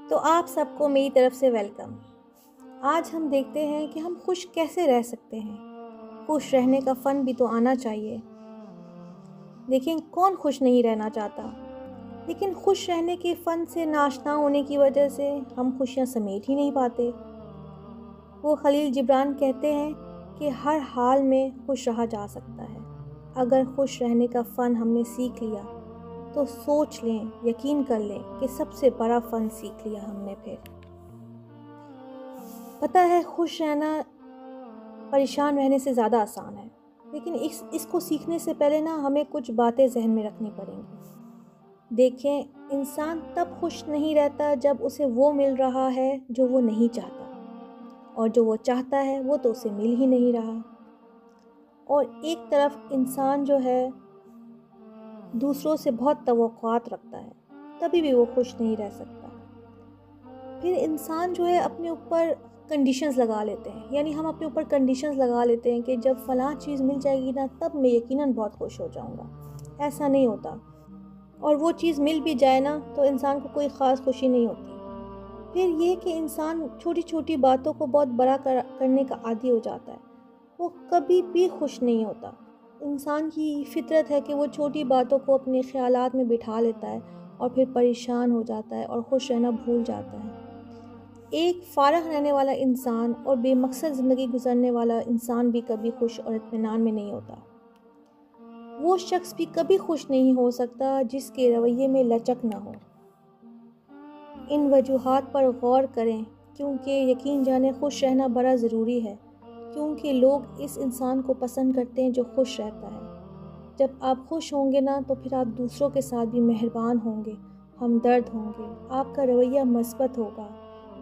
تو آپ سب کو میری طرف سے ویلکم۔ آج ہم دیکھتے ہیں کہ ہم خوش کیسے رہ سکتے ہیں۔ خوش رہنے کا فن بھی تو آنا چاہیے۔ دیکھیں کون خوش نہیں رہنا چاہتا، لیکن خوش رہنے کے فن سے ناشنا ہونے کی وجہ سے ہم خوشیاں سمیٹ ہی نہیں پاتے۔ وہ خلیل جبران کہتے ہیں کہ ہر حال میں خوش رہا جا سکتا ہے۔ اگر خوش رہنے کا فن ہم نے سیکھ لیا تو سوچ لیں، یقین کر لیں کہ سب سے بڑا فن سیکھ لیا ہم نے۔ پھر پتہ ہے خوش رہنا پریشان رہنے سے زیادہ آسان ہے، لیکن اس کو سیکھنے سے پہلے ہمیں کچھ باتیں ذہن میں رکھنی پڑیں گی۔ دیکھیں، انسان تب خوش نہیں رہتا جب اسے وہ مل رہا ہے جو وہ نہیں چاہتا، اور جو وہ چاہتا ہے وہ تو اسے مل ہی نہیں رہا۔ اور ایک طرف انسان جو ہے دوسروں سے بہت توقعات رکھتا ہے، تبھی بھی وہ خوش نہیں رہ سکتا۔ پھر انسان جو ہے اپنے اوپر کنڈیشنز لگا لیتے ہیں، یعنی ہم اپنے اوپر کنڈیشنز لگا لیتے ہیں کہ جب فلاں چیز مل جائے گی تب میں یقیناً بہت خوش ہو جاؤں گا۔ ایسا نہیں ہوتا، اور وہ چیز مل بھی جائے تو انسان کو کوئی خاص خوشی نہیں ہوتی۔ پھر یہ کہ انسان چھوٹی چھوٹی باتوں کو بہت بڑا کرنے کا عادی ہو جاتا ہے، وہ کبھی بھی خوش نہیں ہوتا۔ انسان کی فطرت ہے کہ وہ چھوٹی باتوں کو اپنے خیالات میں بٹھا لیتا ہے اور پھر پریشان ہو جاتا ہے اور خوش رہنا بھول جاتا ہے۔ ایک فارغ رہنے والا انسان اور بے مقصد زندگی گزارنے والا انسان بھی کبھی خوش اور اطمینان میں نہیں ہوتا۔ وہ شخص بھی کبھی خوش نہیں ہو سکتا جس کے رویے میں لچک نہ ہو۔ ان وجوہات پر غور کریں، کیونکہ یقین جانیں خوش رہنا بڑا ضروری ہے، کیونکہ لوگ اس انسان کو پسند کرتے ہیں جو خوش رہتا ہے۔ جب آپ خوش ہوں گے تو پھر آپ دوسروں کے ساتھ بھی مہربان ہوں گے، ہمدرد ہوں گے، آپ کا رویہ مثبت ہوگا۔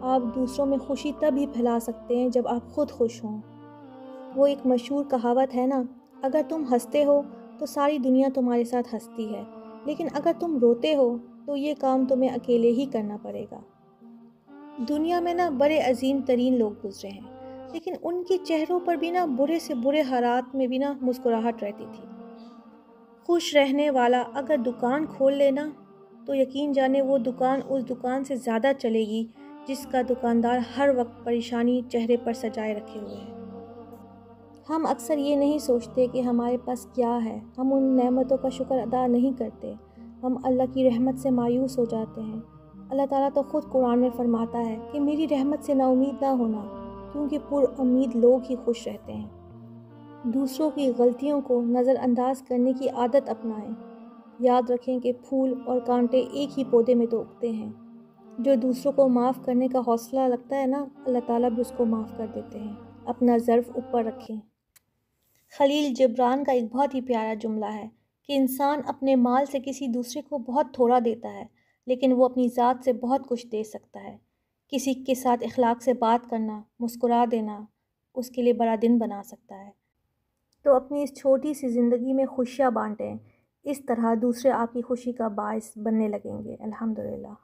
آپ دوسروں میں خوشی تب ہی پھیلا سکتے ہیں جب آپ خود خوش ہوں۔ وہ ایک مشہور کہاوت ہے اگر تم ہنستے ہو تو ساری دنیا تمہارے ساتھ ہنستی ہے، لیکن اگر تم روتے ہو تو یہ کام تمہیں اکیلے ہی کرنا پڑے گا۔ دنیا میں بڑے عظیم ترین لوگ گزرے ہیں، لیکن ان کے چہروں پر بھی برے سے برے حالات میں بھی مسکراہٹ رہتی تھی۔ خوش رہنے والا اگر دکان کھول لینا تو یقین جانے وہ دکان اس دکان سے زیادہ چلے گی جس کا دکاندار ہر وقت پریشانی چہرے پر سجائے رکھے ہوئے ہے۔ ہم اکثر یہ نہیں سوچتے کہ ہمارے پاس کیا ہے، ہم ان نعمتوں کا شکر ادا نہیں کرتے، ہم اللہ کی رحمت سے مایوس ہو جاتے ہیں۔ اللہ تعالیٰ تو خود قرآن میں فرماتا ہے کہ میری رحمت سے نا امید نہ ہونا، کیونکہ پر امید لوگ ہی خوش رہتے ہیں۔ دوسروں کی غلطیوں کو نظر انداز کرنے کی عادت اپنائیں۔ یاد رکھیں کہ پھول اور کانٹے ایک ہی پودے میں تو اگتے ہیں۔ جو دوسروں کو معاف کرنے کا حوصلہ رکھتا ہے اللہ تعالیٰ بھی اس کو معاف کر دیتے ہیں۔ اپنا ظرف اوپر رکھیں۔ خلیل جبران کا ایک بہت ہی پیارا جملہ ہے کہ انسان اپنے مال سے کسی دوسرے کو بہت تھوڑا دیتا ہے، لیکن وہ اپنی ذات سے بہت کچھ دے سکتا ہے۔ کسی کے ساتھ اخلاق سے بات کرنا، مسکرا دینا، اس کے لیے بڑا دن بنا سکتا ہے۔ تو اپنی اس چھوٹی سی زندگی میں خوشیاں بانٹیں، اس طرح دوسرے آپ کی خوشی کا باعث بننے لگیں گے۔ الحمدللہ۔